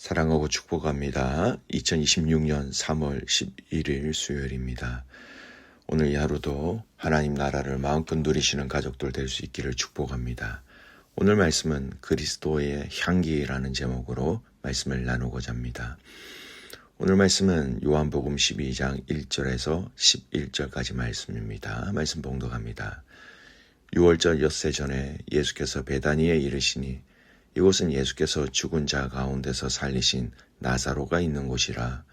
사랑하고 축복합니다. 2026년 3월 11일 수요일입니다. 오늘 이 하루도 하나님 나라를 마음껏 누리시는 가족들 될 수 있기를 축복합니다. 오늘 말씀은 그리스도의 향기라는 제목으로 말씀을 나누고자 합니다. 오늘 말씀은 요한복음 12장 1절에서 11절까지 말씀입니다. 말씀 봉독합니다. 6월절 엿새 전에 예수께서 베다니에 이르시니 이곳은 예수께서 죽은 자 가운데서 살리신 나사로가 있는 곳이라.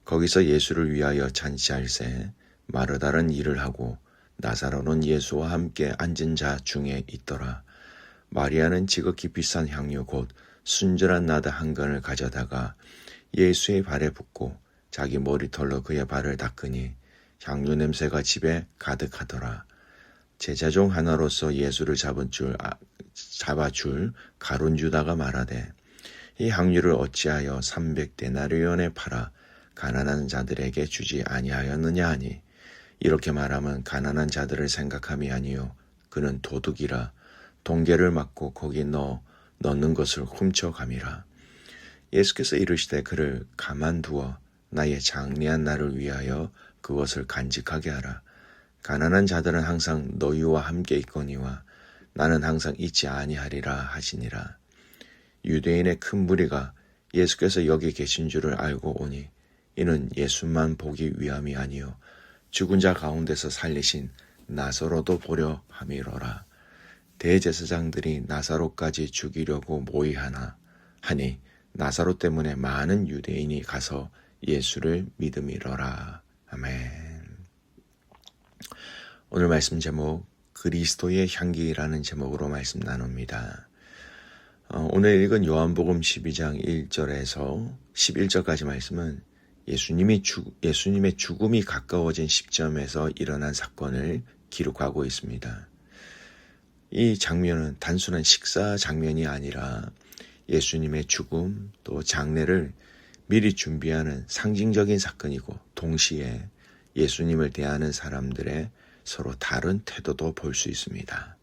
거기서 예수를 위하여 잔치할새 마르다는 일을 하고 나사로는 예수와 함께 앉은 자 중에 있더라. 마리아는 지극히 비싼 향유 곧 순전한 나드 한 근을 가져다가 예수의 발에 붓고 자기 머리털로 그의 발을 닦으니 향유 냄새가 집에 가득하더라. 제자 중 하나로서 예수를 잡아줄 가룟 유다가 말하되 이 향유를 어찌하여 300데나리온에 팔아 가난한 자들에게 주지 아니하였느냐 하니 이렇게 말하면 가난한 자들을 생각함이 아니요 그는 도둑이라 동계를 맞고 거기 넣는 것을 훔쳐감이라. 예수께서 이르시되 그를 가만두어 나의 장래한 날을 위하여 그것을 간직하게 하라. 가난한 자들은 항상 너희와 함께 있거니와 나는 항상 있지 아니하리라 하시니라. 유대인의 큰 무리가 예수께서 여기 계신 줄을 알고 오니 이는 예수만 보기 위함이 아니요 죽은 자 가운데서 살리신 나사로도 보려 함이로라. 대제사장들이 나사로까지 죽이려고 모의하나 하니 나사로 때문에 많은 유대인이 가서 예수를 믿음이로라. 아멘. 오늘 말씀 제목 그리스도의 향기라는 제목으로 말씀 나눕니다. 오늘 읽은 요한복음 12장 1절에서 11절까지 말씀은 예수님의 죽음이 가까워진 시점에서 일어난 사건을 기록하고 있습니다. 이 장면은 단순한 식사 장면이 아니라 예수님의 죽음 또 장례를 미리 준비하는 상징적인 사건이고 동시에 예수님을 대하는 사람들의 서로 다른 태도도 볼 수 있습니다.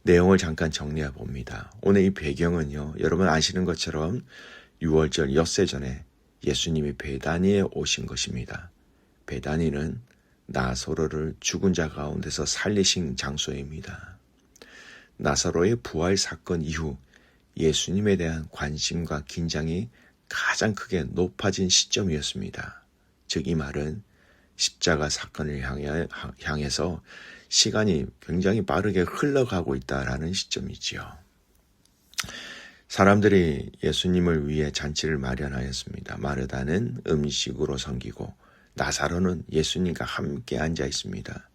내용을 잠깐 정리해 봅니다. 오늘 이 배경은요, 여러분 아시는 것처럼 6월절 엿새 전에 예수님이 베다니에 오신 것입니다. 베다니는 나사로를 죽은 자 가운데서 살리신 장소입니다. 나사로의 부활 사건 이후 예수님에 대한 관심과 긴장이 가장 크게 높아진 시점이었습니다. 즉 이 말은 십자가 사건을 향해서 시간이 굉장히 빠르게 흘러가고 있다라는 시점이지요. 사람들이 예수님을 위해 잔치를 마련하였습니다. 마르다는 음식으로 섬기고 나사로는 예수님과 함께 앉아 있습니다.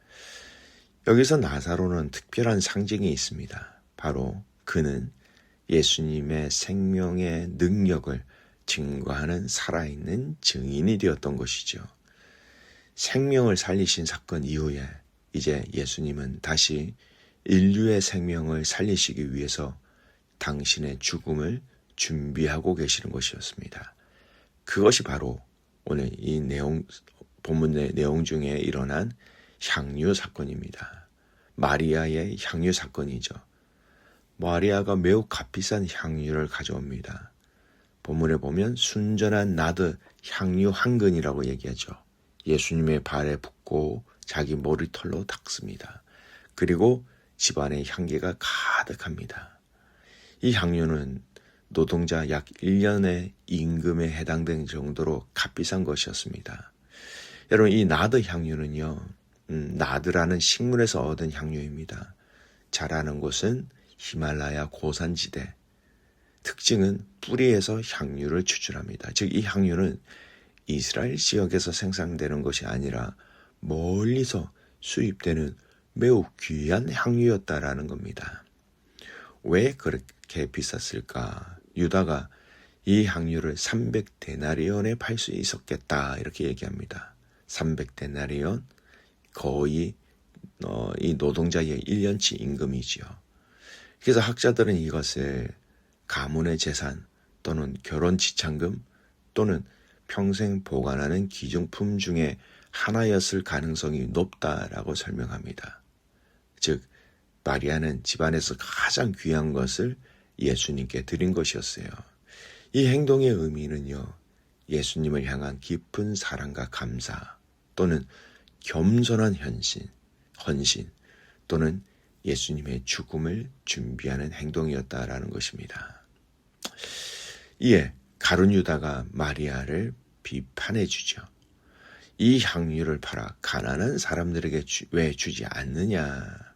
여기서 나사로는 특별한 상징이 있습니다. 바로 그는 예수님의 생명의 능력을 증거하는 살아있는 증인이 되었던 것이죠. 생명을 살리신 사건 이후에 이제 예수님은 다시 인류의 생명을 살리시기 위해서 당신의 죽음을 준비하고 계시는 것이었습니다. 그것이 바로 오늘 이 본문의 내용 중에 일어난 향유 사건입니다. 마리아의 향유 사건이죠. 마리아가 매우 값비싼 향유를 가져옵니다. 본문에 보면 순전한 나드 향유 한 근이라고 얘기하죠. 예수님의 발에 붓고 자기 머리털로 닦습니다. 그리고 집안의 향기가 가득합니다. 이 향유는 노동자 약 1년의 임금에 해당되는 정도로 값비싼 것이었습니다. 여러분 이 나드 향유는요, 나드라는 식물에서 얻은 향유입니다. 자라는 곳은 히말라야 고산지대. 특징은 뿌리에서 향유를 추출합니다. 즉 이 향유는 이스라엘 지역에서 생산되는 것이 아니라 멀리서 수입되는 매우 귀한 향유였다라는 겁니다. 왜 그렇게 비쌌을까? 유다가 이 향유를 300데나리온에 팔 수 있었겠다 이렇게 얘기합니다. 300데나리온 거의 이 노동자의 1년치 임금이지요. 그래서 학자들은 이것을 가문의 재산 또는 결혼 지참금 또는 평생 보관하는 기증품 중에 하나였을 가능성이 높다라고 설명합니다. 즉 마리아는 집안에서 가장 귀한 것을 예수님께 드린 것이었어요. 이 행동의 의미는요, 예수님을 향한 깊은 사랑과 감사 또는 겸손한 헌신 또는 예수님의 죽음을 준비하는 행동이었다라는 것입니다. 이에 가룟 유다가 마리아를 비판해 주죠. 이 향유를 팔아 가난한 사람들에게 왜 주지 않느냐.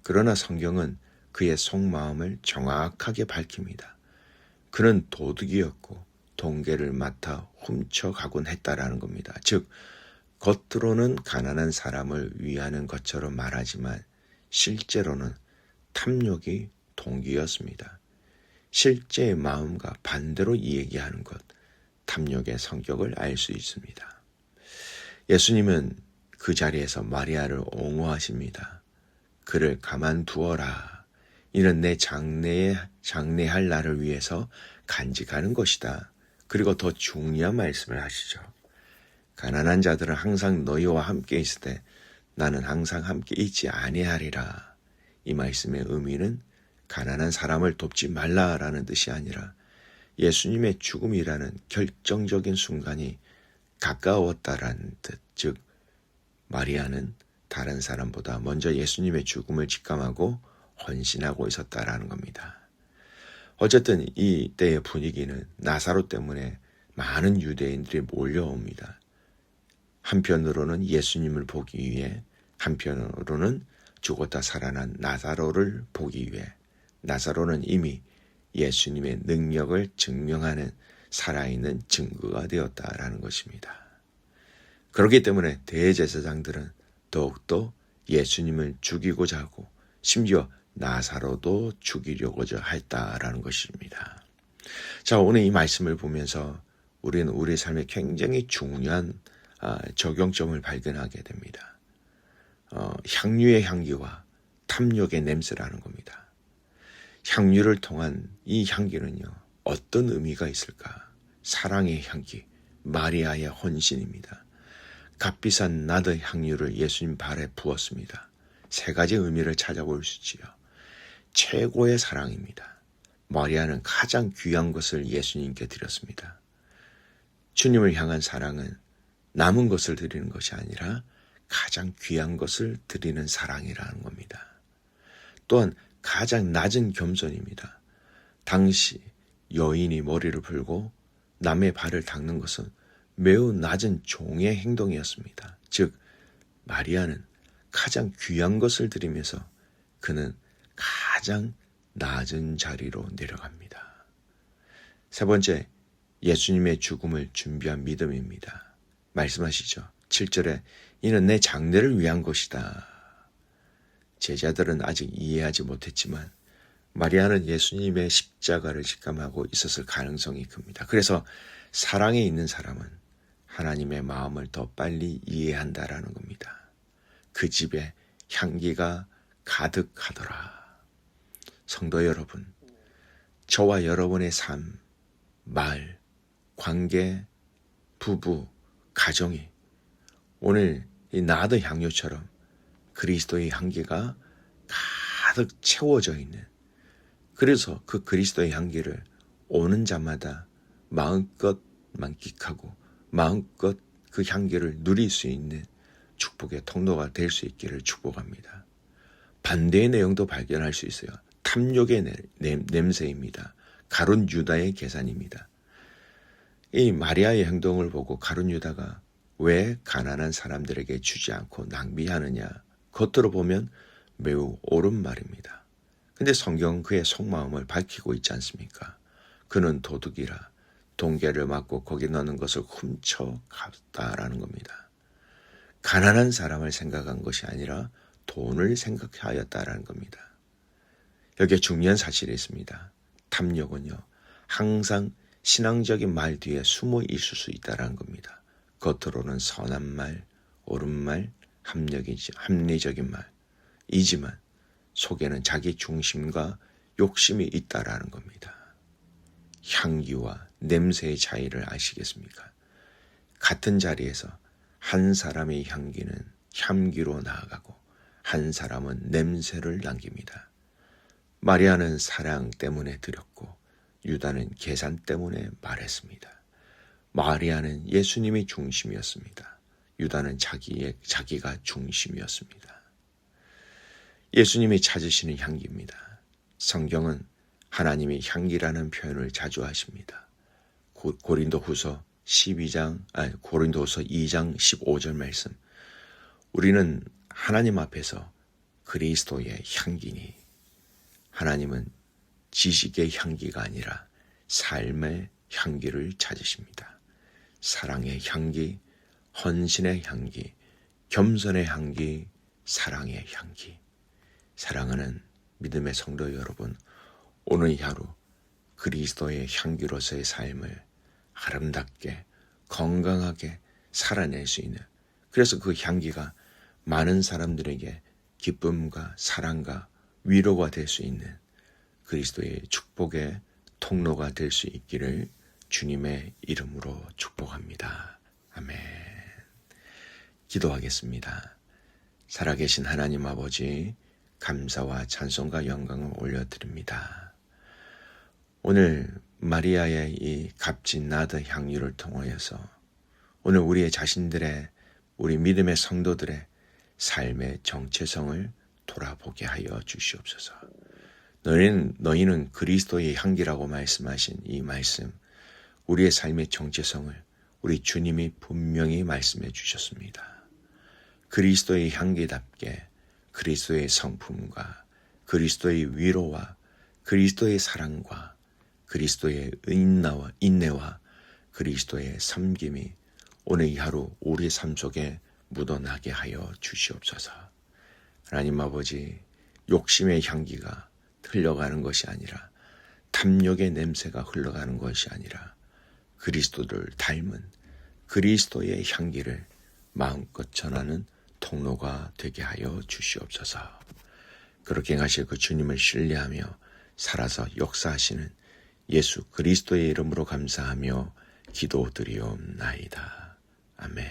그러나 성경은 그의 속마음을 정확하게 밝힙니다. 그는 도둑이었고 동계를 맡아 훔쳐가곤 했다라는 겁니다. 즉 겉으로는 가난한 사람을 위하는 것처럼 말하지만 실제로는 탐욕이 동기였습니다. 실제의 마음과 반대로 이야기하는 것, 탐욕의 성격을 알 수 있습니다. 예수님은 그 자리에서 마리아를 옹호하십니다. 그를 가만두어라. 이는 내 장래할 나를 위해서 간직하는 것이다. 그리고 더 중요한 말씀을 하시죠. 가난한 자들은 항상 너희와 함께 있을 때 나는 항상 함께 있지 아니하리라. 이 말씀의 의미는 가난한 사람을 돕지 말라라는 뜻이 아니라 예수님의 죽음이라는 결정적인 순간이 가까웠다라는 뜻, 즉 마리아는 다른 사람보다 먼저 예수님의 죽음을 직감하고 헌신하고 있었다라는 겁니다. 어쨌든 이 때의 분위기는 나사로 때문에 많은 유대인들이 몰려옵니다. 한편으로는 예수님을 보기 위해, 한편으로는 죽었다 살아난 나사로를 보기 위해. 나사로는 이미 예수님의 능력을 증명하는 살아있는 증거가 되었다라는 것입니다. 그렇기 때문에 대제사장들은 더욱더 예수님을 죽이고자 하고 심지어 나사로도 죽이려고자 했다라는 것입니다. 자, 오늘 이 말씀을 보면서 우리는 우리 삶에 굉장히 중요한 적용점을 발견하게 됩니다. 향유의 향기와 탐욕의 냄새라는 겁니다. 향유를 통한 이 향기는요, 어떤 의미가 있을까? 사랑의 향기, 마리아의 헌신입니다. 값비싼 나드 향유를 예수님 발에 부었습니다. 세 가지 의미를 찾아볼 수 있지요. 최고의 사랑입니다. 마리아는 가장 귀한 것을 예수님께 드렸습니다. 주님을 향한 사랑은 남은 것을 드리는 것이 아니라 가장 귀한 것을 드리는 사랑이라는 겁니다. 또한 가장 낮은 겸손입니다. 당시 여인이 머리를 풀고 남의 발을 닦는 것은 매우 낮은 종의 행동이었습니다. 즉 마리아는 가장 귀한 것을 드리면서 그는 가장 낮은 자리로 내려갑니다. 세 번째, 예수님의 죽음을 준비한 믿음입니다. 말씀하시죠. 7절에 이는 내 장래를 위한 것이다. 제자들은 아직 이해하지 못했지만 마리아는 예수님의 십자가를 직감하고 있었을 가능성이 큽니다. 그래서 사랑에 있는 사람은 하나님의 마음을 더 빨리 이해한다라는 겁니다. 그 집에 향기가 가득하더라. 성도 여러분, 저와 여러분의 삶, 말, 관계, 부부, 가정이 오늘 이 나드 향유처럼 그리스도의 향기가 가득 채워져 있는, 그래서 그 그리스도의 향기를 오는 자마다 마음껏 만끽하고 마음껏 그 향기를 누릴 수 있는 축복의 통로가 될 수 있기를 축복합니다. 반대의 내용도 발견할 수 있어요. 탐욕의 냄새입니다. 가룟 유다의 계산입니다. 이 마리아의 행동을 보고 가룟 유다가 왜 가난한 사람들에게 주지 않고 낭비하느냐, 겉으로 보면 매우 옳은 말입니다. 근데 성경은 그의 속마음을 밝히고 있지 않습니까? 그는 도둑이라 동계를 맞고 거기 넣는 것을 훔쳐갔다라는 겁니다. 가난한 사람을 생각한 것이 아니라 돈을 생각하였다라는 겁니다. 여기에 중요한 사실이 있습니다. 탐욕은요, 항상 신앙적인 말 뒤에 숨어 있을 수 있다는 겁니다. 겉으로는 선한 말, 옳은 말, 합리적인 말이지만 속에는 자기 중심과 욕심이 있다라는 겁니다. 향기와 냄새의 차이를 아시겠습니까? 같은 자리에서 한 사람의 향기는 향기로 나아가고 한 사람은 냄새를 남깁니다. 마리아는 사랑 때문에 드렸고 유다는 계산 때문에 말했습니다. 마리아는 예수님이 중심이었습니다. 유다는 자기가 중심이었습니다. 예수님이 찾으시는 향기입니다. 성경은 하나님의 향기라는 표현을 자주 하십니다. 고린도후서 2장 15절 말씀. 우리는 하나님 앞에서 그리스도의 향기니, 하나님은 지식의 향기가 아니라 삶의 향기를 찾으십니다. 사랑의 향기, 헌신의 향기, 겸손의 향기, 사랑의 향기. 사랑하는 믿음의 성도 여러분, 오늘 하루 그리스도의 향기로서의 삶을 아름답게 건강하게 살아낼 수 있는, 그래서 그 향기가 많은 사람들에게 기쁨과 사랑과 위로가 될 수 있는 그리스도의 축복의 통로가 될 수 있기를 주님의 이름으로 축복합니다. 아멘. 기도하겠습니다. 살아계신 하나님 아버지, 감사와 찬송과 영광을 올려드립니다. 오늘 마리아의 이 값진 나드 향유를 통하여서 오늘 우리의 자신들의, 우리 믿음의 성도들의 삶의 정체성을 돌아보게 하여 주시옵소서. 너희는 그리스도의 향기라고 말씀하신 이 말씀, 우리의 삶의 정체성을 우리 주님이 분명히 말씀해 주셨습니다. 그리스도의 향기답게 그리스도의 성품과 그리스도의 위로와 그리스도의 사랑과 그리스도의 인내와 그리스도의 섬김이 오늘 이 하루 우리의 삶 속에 묻어나게 하여 주시옵소서. 하나님 아버지, 욕심의 향기가 흘러가는 것이 아니라, 탐욕의 냄새가 흘러가는 것이 아니라 그리스도를 닮은 그리스도의 향기를 마음껏 전하는 통로가 되게 하여 주시옵소서. 그렇게 하실 그 주님을 신뢰하며 살아서 역사하시는 예수 그리스도의 이름으로 감사하며 기도드리옵나이다. 아멘.